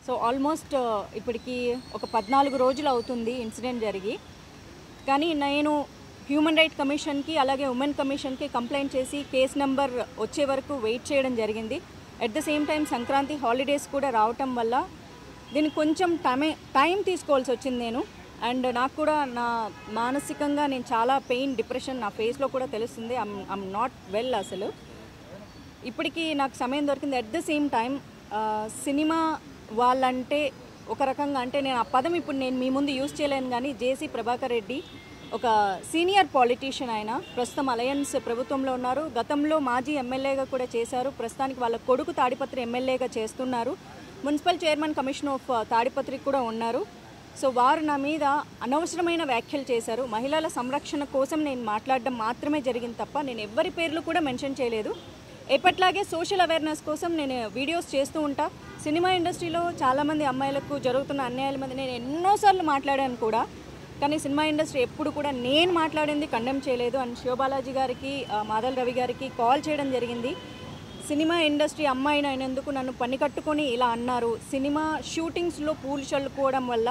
So almost ఇప్పటికి ఒక 14 రోజులు అవుతుంది ఇన్సిడెంట్ జరిగి. కానీ నేను హ్యూమన్ రైట్ కమిషన్కి అలాగే ఉమెన్ కమిషన్కి కంప్లైంట్ చేసి కేస్ నెంబర్ వచ్చే వరకు వెయిట్ చేయడం జరిగింది. At the same time Sankranti holidays కూడా రావటం వల్ల దీనికి కొంచెం టైం తీసుకోవాల్సి వచ్చింది నేను. అండ్ నాకు కూడా నా మానసికంగా నేను చాలా పెయిన్, డిప్రెషన్ నా ఫేస్లో కూడా తెలుస్తుంది. ఐమ్ నాట్ వెల్ అసలు. ఇప్పటికీ నాకు సమయం దొరికింది. At the same time cinema వాళ్ళంటే ఒక రకంగా, అంటే నేను ఆ పదం ఇప్పుడు నేను మీ ముందు యూజ్ చేయలేను, కానీ జేసీ ప్రభాకర్ రెడ్డి ఒక సీనియర్ పాలిటీషియన్. ఆయన ప్రస్తుతం అలయన్స్ ప్రభుత్వంలో ఉన్నారు. గతంలో మాజీ ఎమ్మెల్యేగా కూడా చేశారు. ప్రస్తుతానికి వాళ్ళ కొడుకు తాడిపత్రి ఎమ్మెల్యేగా చేస్తున్నారు. మున్సిపల్ చైర్మన్ కమిషన్ ఆఫ్ తాడిపత్రికి కూడా ఉన్నారు. సో వారు నా మీద అనవసరమైన వ్యాఖ్యలు చేశారు. మహిళల సంరక్షణ కోసం నేను మాట్లాడడం మాత్రమే జరిగింది తప్ప నేను ఎవరి పేర్లు కూడా మెన్షన్ చేయలేదు. ఎప్పట్లాగే సోషల్ అవేర్నెస్ కోసం నేను వీడియోస్ చేస్తూ ఉంటా. సినిమా ఇండస్ట్రీలో చాలామంది అమ్మాయిలకు జరుగుతున్న అన్యాయాల మీద నేను ఎన్నోసార్లు మాట్లాడాను కూడా, కానీ సినిమా ఇండస్ట్రీ ఎప్పుడు కూడా నేను మాట్లాడింది కండెమ్ చేయలేదు. అండ్ శివబాలాజీ గారికి, మాదల్ రవి గారికి కాల్ చేయడం జరిగింది. సినిమా ఇండస్ట్రీ అమ్మాయిని అయినందుకు నన్ను పని కట్టుకొని ఇలా అన్నారు. సినిమా షూటింగ్స్లో పూలు చల్లుకోవడం వల్ల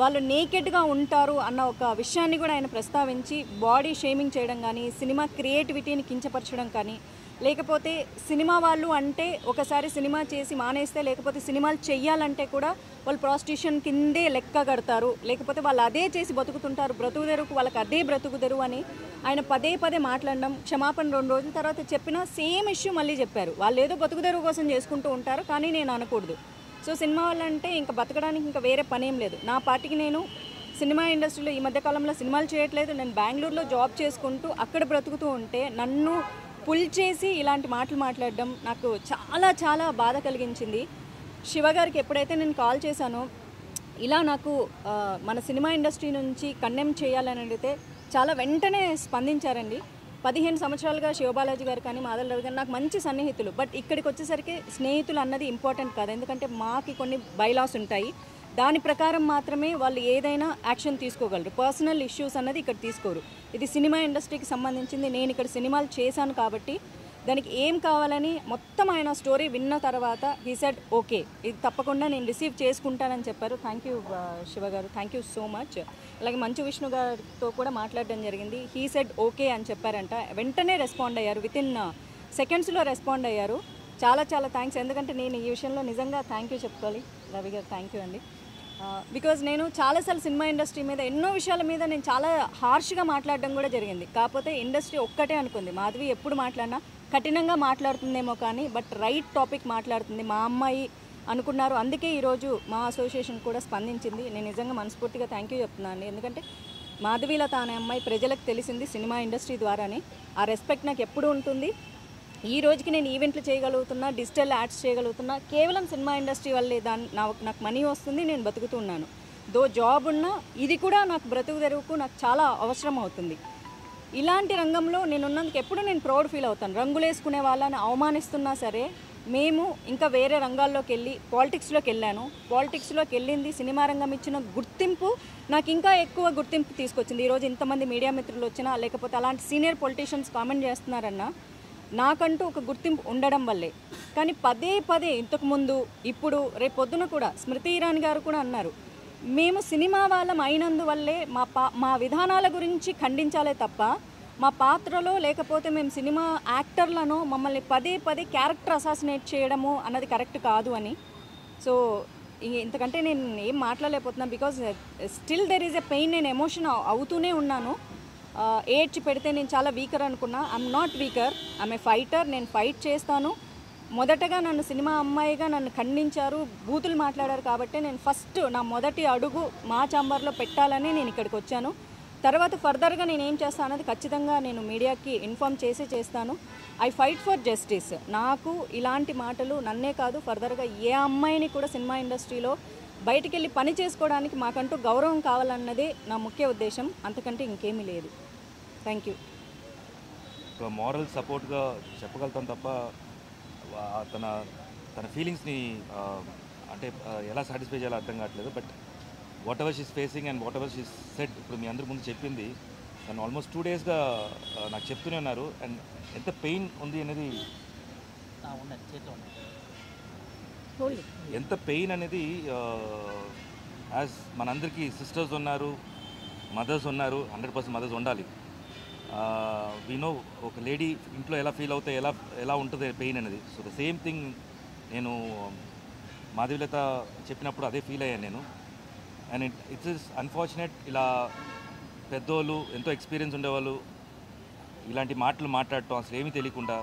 వాళ్ళు నేకెడ్గా ఉంటారు అన్న ఒక విషయాన్ని కూడా ఆయన ప్రస్తావించి బాడీ షేమింగ్ చేయడం కానీ, సినిమా క్రియేటివిటీని కించపరచడం కానీ, లేకపోతే సినిమా వాళ్ళు అంటే ఒకసారి సినిమా చేసి మానేస్తే, లేకపోతే సినిమాలు చెయ్యాలంటే కూడా వాళ్ళు ప్రాస్టిట్యూషన్ కిందే లెక్క కడతారు, లేకపోతే వాళ్ళు అదే చేసి బతుకుతుంటారు, బ్రతుకుదెరుకు వాళ్ళకి అదే బ్రతుకుదెరు అని ఆయన పదే పదే మాట్లాడడం. క్షమాపణ 2 రోజుల తర్వాత చెప్పినా సేమ్ ఇష్యూ మళ్ళీ చెప్పారు. వాళ్ళు ఏదో బతుకుదెరువు కోసం చేసుకుంటూ ఉంటారు, కానీ నేను అనకూడదు. సో సినిమా వాళ్ళంటే ఇంకా బతకడానికి ఇంకా వేరే పనేం లేదు. నా పార్టీకి నేను సినిమా ఇండస్ట్రీలో ఈ మధ్యకాలంలో సినిమాలు చేయట్లేదు. నేను బెంగళూరులో జాబ్ చేసుకుంటూ అక్కడ బ్రతుకుతూ ఉంటే నన్ను పుల్ చేసి ఇలాంటి మాటలు మాట్లాడడం నాకు చాలా చాలా బాధ కలిగించింది. శివ గారికి ఎప్పుడైతే నేను కాల్ చేశానో ఇలా నాకు మన సినిమా ఇండస్ట్రీ నుంచి కండెమ్ చేయాలని అడిగితే చాలా వెంటనే స్పందించారండి. 15 సంవత్సరాలుగా శివబాలాజీ గారు కానీ, మాదల్ రవి గారు నాకు మంచి సన్నిహితులు. బట్ ఇక్కడికి వచ్చేసరికి స్నేహితులు అన్నది ఇంపార్టెంట్ కాదు. ఎందుకంటే మాకి కొన్ని బైలాస్ ఉంటాయి. దాని ప్రకారం మాత్రమే వాళ్ళు ఏదైనా యాక్షన్ తీసుకోగలరు. పర్సనల్ ఇష్యూస్ అన్నది ఇక్కడ తీసుకోరు. ఇది సినిమా ఇండస్ట్రీకి సంబంధించింది. నేను ఇక్కడ సినిమాలు చేశాను కాబట్టి దానికి ఏం కావాలని మొత్తం ఆయన స్టోరీ విన్న తర్వాత హీ సెడ్ ఓకే, ఇది తప్పకుండా నేను రిసీవ్ చేసుకుంటానని చెప్పారు. థ్యాంక్ యూ శివ గారు, థ్యాంక్ యూ సో మచ్. అలాగే మంచు విష్ణు గారితో కూడా మాట్లాడడం జరిగింది. హీ సెడ్ ఓకే అని చెప్పారంట. వెంటనే రెస్పాండ్ అయ్యారు, వితిన్ సెకండ్స్లో రెస్పాండ్ అయ్యారు. చాలా చాలా థ్యాంక్స్. ఎందుకంటే నేను ఈ విషయంలో నిజంగా థ్యాంక్ యూ చెప్పుకోవాలి. రవి గారు థ్యాంక్ యూ అండి. బికాజ్ నేను చాలాసార్లు సినిమా ఇండస్ట్రీ మీద ఎన్నో విషయాల మీద నేను చాలా హార్ష్గా మాట్లాడడం కూడా జరిగింది. కాకపోతే ఇండస్ట్రీ ఒక్కటే అనుకుంది, మాధవి ఎప్పుడు మాట్లాడినా కఠినంగా మాట్లాడుతుందేమో కానీ బట్ రైట్ టాపిక్ మాట్లాడుతుంది మా అమ్మాయి అనుకున్నారు. అందుకే ఈరోజు మా అసోసియేషన్ కూడా స్పందించింది. నేను నిజంగా మనస్ఫూర్తిగా థ్యాంక్ యూ చెప్తున్నాను. ఎందుకంటే మాధవీలత అనే అమ్మాయి ప్రజలకు తెలిసింది సినిమా ఇండస్ట్రీ ద్వారానే. ఆ రెస్పెక్ట్ నాకు ఎప్పుడు ఉంటుంది. ఈ రోజుకి నేను ఈవెంట్లు చేయగలుగుతున్నా, డిజిటల్ యాడ్స్ చేయగలుగుతున్నా కేవలం సినిమా ఇండస్ట్రీ వల్లే. నాకు మనీ వస్తుంది, నేను బతుకుతున్నాను. దో జాబ్ ఉన్నా ఇది కూడా నాకు బ్రతుకు తెరువుకు నాకు చాలా అవసరం అవుతుంది. ఇలాంటి రంగంలో నేనున్నందుకు ఎప్పుడు నేను ప్రౌడ్ ఫీల్ అవుతాను. రంగులేసుకునే వాళ్ళని అవమానిస్తున్నా సరే మేము ఇంకా వేరే రంగాల్లోకి వెళ్ళి పాలిటిక్స్లోకి వెళ్ళాను. పాలిటిక్స్లోకి వెళ్ళింది సినిమా రంగం ఇచ్చిన గుర్తింపు నాకు ఇంకా ఎక్కువ గుర్తింపు తీసుకొచ్చింది. ఈరోజు ఇంతమంది మీడియా మిత్రులు వచ్చినా, లేకపోతే అలాంటి సీనియర్ పొలిటీషియన్స్ కామెంట్ చేస్తున్నారన్నా నాకంటూ ఒక గుర్తింపు ఉండడం వల్లే. కానీ పదే పదే ఇంతకుముందు, ఇప్పుడు, రేపు పొద్దున కూడా స్మృతి ఇరానీ గారు కూడా అన్నారు, మేము సినిమా వాళ్ళం అయినందువల్లే మా విధానాల గురించి ఖండించాలే తప్ప మా పాత్రలో, లేకపోతే మేము సినిమా యాక్టర్లను మమ్మల్ని పదే పదే క్యారెక్టర్ అసాసినేట్ చేయడము అన్నది కరెక్ట్ కాదు అని. సో ఇంతకంటే నేను ఏం మాట్లాడలేకపోతున్నాను. Because still there is a pain. నేను ఎమోషన్ అవుతూనే ఉన్నాను. ఏడ్చి పెడితే నేను చాలా వీకర్ అనుకున్నా. I'm not weaker, I'm a fighter. నేను ఫైట్ చేస్తాను. మొదటగా నన్ను సినిమా అమ్మాయిగా నన్ను ఖండించారు, బూతులు మాట్లాడారు కాబట్టి నేను ఫస్ట్ నా మొదటి అడుగు మా ఛాంబర్లో పెట్టాలని నేను ఇక్కడికి వచ్చాను. తర్వాత ఫర్దర్గా నేను ఏం చేస్తాను అన్నది ఖచ్చితంగా నేను మీడియాకి ఇన్ఫామ్ చేస్తాను. I fight for justice. నాకు ఇలాంటి మాటలు నన్నే కాదు, ఫర్దర్గా ఏ అమ్మాయిని కూడా సినిమా ఇండస్ట్రీలో బయటికి వెళ్ళి పని చేసుకోవడానికి మాకంటూ గౌరవం కావాలన్నదే నా ముఖ్య ఉద్దేశం. అంతకంటే ఇంకేమీ లేదు. Thank you. మారల్ సపోర్ట్గా చెప్పగలుగుతాం తప్ప తన ఫీలింగ్స్ని అంటే ఎలా సాటిస్ఫై చేయాలో అర్థం కావట్లేదు. But what ever she's facing and what ever she's said, ఇప్పుడు మీ అందరి ముందు చెప్పింది. తను ఆల్మోస్ట్ 2 డేస్గా నాకు చెప్తూనే ఉన్నారు. అండ్ ఎంత పెయిన్ ఉంది అనేది ఎంత పెయిన్ అనేది యాజ్ మనందరికీ సిస్టర్స్ ఉన్నారు, మదర్స్ ఉన్నారు, 100% మదర్స్ ఉండాలి. నో ఒక లేడీ ఇంట్లో ఎలా ఫీల్ అవుతాయి, ఎలా ఉంటుంది పెయిన్ అనేది. సో ద సేమ్ థింగ్ నేను మాధవీలత చెప్పినప్పుడు అదే ఫీల్ అయ్యాను నేను. అండ్ ఇట్స్ ఇస్ అన్ఫార్చునేట్, ఇలా పెద్దోళ్ళు ఎంతో ఎక్స్పీరియన్స్ ఉండేవాళ్ళు ఇలాంటి మాటలు మాట్లాడటం అసలు ఏమీ తెలియకుండా.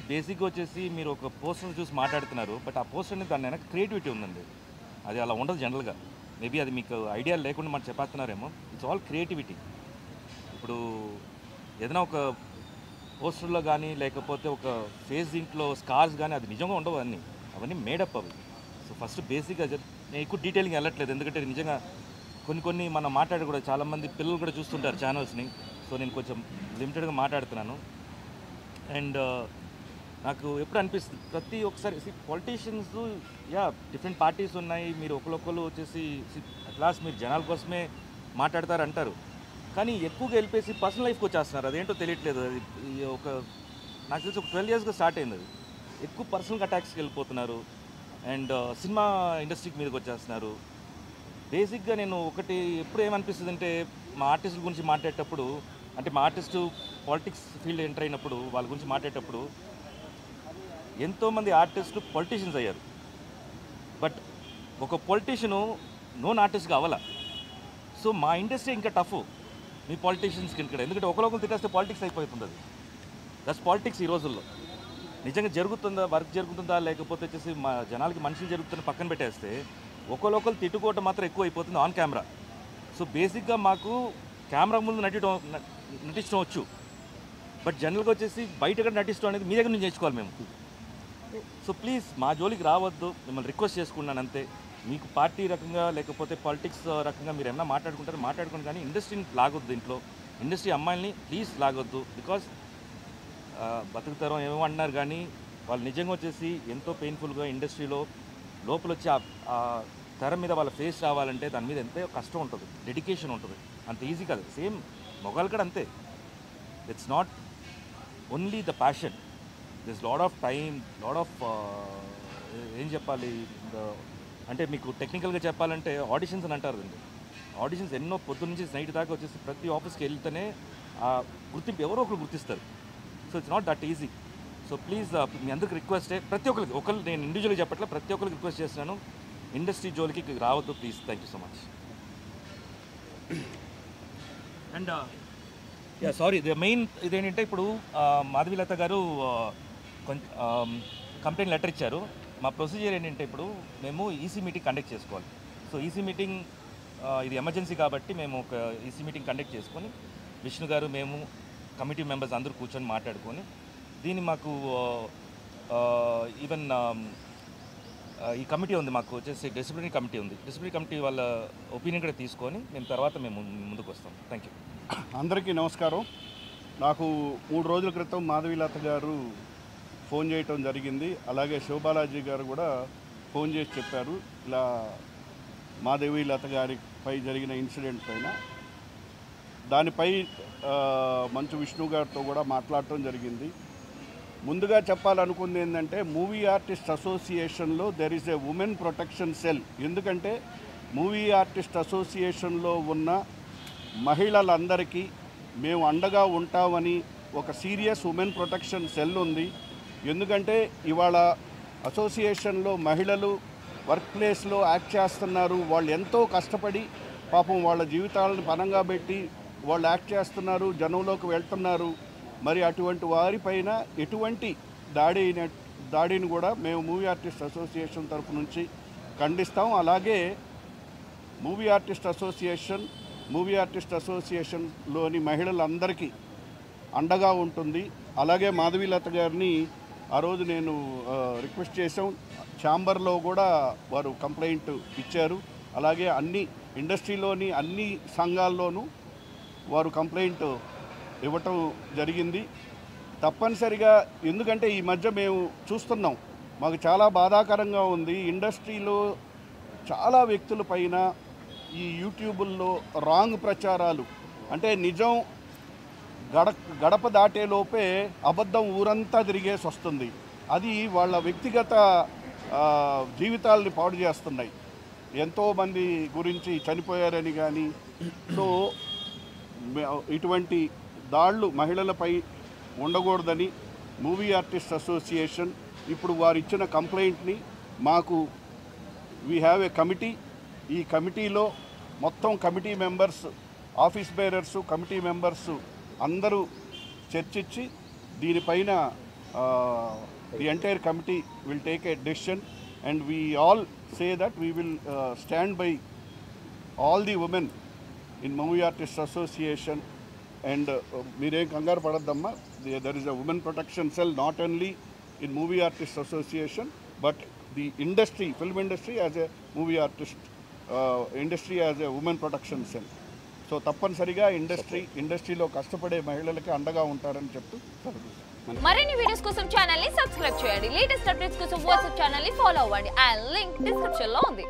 బేసిక్గా వచ్చేసి మీరు ఒక పోస్టర్ చూసి మాట్లాడుతున్నారు, బట్ ఆ పోస్టర్ అనేది దాని వెనక క్రియేటివిటీ ఉందండి. అది అలా ఉండదు జనరల్గా. మేబీ అది మీకు ఐడియా లేకుండా మనం చెప్పేస్తున్నారేమో. It's all creativity. ఇప్పుడు ఏదైనా ఒక పోస్టర్లో కానీ లేకపోతే ఒక ఫేస్ దీంట్లో స్కార్స్ కానీ అది నిజంగా ఉండవు, అవన్నీ మేడప్ అవి. సో ఫస్ట్ బేసిక్గా నేను ఎక్కువ డీటెయిలింగ్ వెళ్ళట్లేదు, ఎందుకంటే నిజంగా కొన్ని మనం మాట్లాడి కూడా చాలామంది పిల్లలు కూడా చూస్తుంటారు ఛానల్స్ని. సో నేను కొంచెం లిమిటెడ్గా మాట్లాడుతున్నాను. అండ్ నాకు ఎప్పుడు అనిపిస్తుంది ప్రతి ఒక్కసారి పొలిటీషియన్స్ డిఫరెంట్ పార్టీస్ ఉన్నాయి, మీరు ఒకరు వచ్చేసి అట్ లాస్ట్ మీరు జనాల కోసమే మాట్లాడతారు అంటారు, కానీ ఎక్కువగా వెళ్ళిపోయి పర్సనల్ లైఫ్కి వచ్చేస్తున్నారు. అదేంటో తెలియట్లేదు. అది నాకు తెలిసి ఒక 12 yearsగా స్టార్ట్ అయింది. అది ఎక్కువ పర్సనల్ అటాక్స్కి వెళ్ళిపోతున్నారు అండ్ సినిమా ఇండస్ట్రీకి మీదకి వచ్చేస్తున్నారు. బేసిక్గా నేను ఒకటి ఎప్పుడు ఏమనిపిస్తుంది అంటే, మా ఆర్టిస్టుల గురించి మాట్లాడేటప్పుడు, అంటే మా ఆర్టిస్టు పాలిటిక్స్ ఫీల్డ్ ఎంటర్ అయినప్పుడు వాళ్ళ గురించి మాట్లాడేటప్పుడు ఎంతోమంది ఆర్టిస్టులు పొలిటీషియన్స్ అయ్యారు, బట్ ఒక పొలిటీషియను నోన్ ఆర్టిస్ట్గా అవ్వాల. సో మా ఇండస్ట్రీ ఇంకా టఫ్ మీ పాలిటీషియన్స్కి ఇక్కడ, ఎందుకంటే ఒకరొకరు తిట్టేస్తే పాలిటిక్స్ అయిపోతుంది. అది దట్స్ పాలిటిక్స్ ఈ రోజుల్లో. నిజంగా జరుగుతుందా, వర్క్ జరుగుతుందా, లేకపోతే వచ్చేసి మా జనాలకి మనుషులు జరుగుతుందని పక్కన పెట్టేస్తే ఒకరు తిట్టుకోవటం మాత్రం ఎక్కువ అయిపోతుంది ఆన్ కెమెరా. సో బేసిక్గా మాకు కెమెరా ముందు నటించడం వచ్చు, బట్ జనరల్గా వచ్చేసి బయట కూడా నటించడం అనేది మీ దగ్గర నుంచి నేర్చుకోవాలి మేము. సో ప్లీజ్ మా జోలికి రావద్దు, మిమ్మల్ని రిక్వెస్ట్ చేసుకున్నాను అంతే. మీకు పార్టీ రకంగా లేకపోతే పాలిటిక్స్ రకంగా మీరు ఏమన్నా మాట్లాడుకుంటారు కానీ ఇండస్ట్రీని లాగొద్దు. దీంట్లో ఇండస్ట్రీ అమ్మాయిల్ని ప్లీజ్ లాగొద్దు. బికాజ్ బతుకుతారం ఏమో అంటున్నారు, కానీ వాళ్ళు నిజంగా వచ్చేసి ఎంతో పెయిన్ఫుల్గా ఇండస్ట్రీలో లోపల వచ్చి ఆ తెర మీద వాళ్ళ ఫేస్ రావాలంటే దాని మీద ఎంతో కష్టం ఉంటుంది, డెడికేషన్ ఉంటుంది, అంత ఈజీ కాదు. సేమ్ మొగాలు కూడా అంతే. It's not only the passion, this lot of time, lot of ఏం చెప్పాలి అంటే మీకు టెక్నికల్గా చెప్పాలంటే ఆడిషన్స్ అని అంటారు అండి. ఆడిషన్స్ ఎన్నో పొద్దున్న నుంచి నైట్ దాకా వచ్చేసి ప్రతి ఆఫీస్కి వెళ్తేనే ఆ గుర్తింపు ఎవరో ఒకరు గుర్తిస్తారు. So it's not that easy. So please మీ అందరికి రిక్వెస్టే, ప్రతి ఒక్కరికి నేను ఇండివిజువల్గా చెప్పట్లే, ప్రతి ఒక్కరికి రిక్వెస్ట్ చేస్తున్నాను, ఇండస్ట్రీ జోలికి రావద్దు please. Thank you so much. And sorry, the main ఇదేంటంటే ఇప్పుడు మాధవీలత గారు కొంచెం కంప్లైంట్ లెటర్ ఇచ్చారు. మా ప్రొసీజర్ ఏంటంటే ఇప్పుడు మేము ఈసీ మీటింగ్ కండక్ట్ చేసుకోవాలి. సో ఈసీ మీటింగ్ ఇది ఎమర్జెన్సీ కాబట్టి మేము ఒక ఈసీ మీటింగ్ కండక్ట్ చేసుకొని విష్ణు గారు మేము కమిటీ మెంబర్స్ అందరూ కూర్చొని మాట్లాడుకొని దీన్ని మాకు ఈవెన్ ఈ కమిటీ ఉంది, మాకు వచ్చేసి డిసిప్లినరీ కమిటీ ఉంది, డిసిప్లినరీ కమిటీ వాళ్ళ ఒపీనియన్ కూడా తీసుకొని మేము ముందుకు వస్తాం. Thank you. అందరికీ నమస్కారం. నాకు 3 రోజుల క్రితం మాధవీలత గారు ఫోన్ చేయటం జరిగింది. అలాగే శివబాలాజీ గారు కూడా ఫోన్ చేసి చెప్పారు ఇలా మాధవీలత గారిపై జరిగిన ఇన్సిడెంట్ పైన. దానిపై మంచు విష్ణు గారితో కూడా మాట్లాడటం జరిగింది. ముందుగా చెప్పాలనుకుంది ఏంటంటే, మూవీ ఆర్టిస్ట్ అసోసియేషన్లో there is a women protection cell. ఎందుకంటే మూవీ ఆర్టిస్ట్ అసోసియేషన్లో ఉన్న మహిళలందరికీ మేము అండగా ఉంటామని ఒక సీరియస్ ఉమెన్ ప్రొటెక్షన్ సెల్ ఉంది. ఎందుకంటే ఇవాళ అసోసియేషన్లో మహిళలు వర్క్ ప్లేస్లో యాక్ట్ చేస్తున్నారు. వాళ్ళు ఎంతో కష్టపడి పాపం వాళ్ళ జీవితాలను పణంగా పెట్టి వాళ్ళు యాక్ట్ చేస్తున్నారు, జనంలోకి వెళ్తున్నారు. మరి అటువంటి వారిపైన ఎటువంటి దాడిని కూడా మేము మూవీ ఆర్టిస్ట్ అసోసియేషన్ తరఫు నుంచి ఖండిస్తాం. అలాగే మూవీ ఆర్టిస్ట్ అసోసియేషన్లోని మహిళలందరికీ అండగా ఉంటుంది. అలాగే మాధవీలత గారిని ఆ రోజు నేను రిక్వెస్ట్ చేసాం, ఛాంబర్లో కూడా వారు కంప్లైంట్ ఇచ్చారు. అలాగే అన్ని ఇండస్ట్రీలోని అన్ని సంఘాల్లోనూ వారు కంప్లైంట్ ఇవ్వటం జరిగింది. తప్పనిసరిగా, ఎందుకంటే ఈ మధ్య మేము చూస్తున్నాం, మాకు చాలా బాధాకరంగా ఉంది. ఇండస్ట్రీలో చాలా వ్యక్తుల పైన ఈ యూట్యూబుల్లో రాంగ్ ప్రచారాలు, అంటే నిజం గడప దాటేలోపే అబద్ధం ఊరంతా తిరిగేసి వస్తుంది. అది వాళ్ళ వ్యక్తిగత జీవితాలని పాడు చేస్తున్నాయి. ఎంతోమంది గురించి చనిపోయారని కానీ. సో ఇటువంటి దాళ్ళు మహిళలపై ఉండకూడదని మూవీ ఆర్టిస్ట్ అసోసియేషన్ ఇప్పుడు వారు ఇచ్చిన కంప్లైంట్ని మాకు వీ హ్యావ్ ఏ కమిటీ. ఈ కమిటీలో మొత్తం committee members, office bearers, committee members అందరూ చర్చించి దీనిపైన the entire committee will take a decision and we all say that we will stand by all the women in movie artist association. And మీరేం కంగారు పడద్దమ్మా, there is a women protection cell not only in movie artist association but the industry, film industry as a movie artist industry as a women protection cell. So తప్పనిసరిగా ఇండస్ట్రీలో కష్టపడే మహిళలకి అండగా ఉంటారని చెప్తూ మరిన్ని వీడియోస్ కోసం ఛానల్ ని సబ్స్క్రైబ్ చేయండి. లేటెస్ట్ అప్డేట్స్ కోసం వాట్సాప్ ఛానల్ ని ఫాలో అవ్వండి. ఆ లింక్ డిస్క్రిప్షన్ లో ఉంది.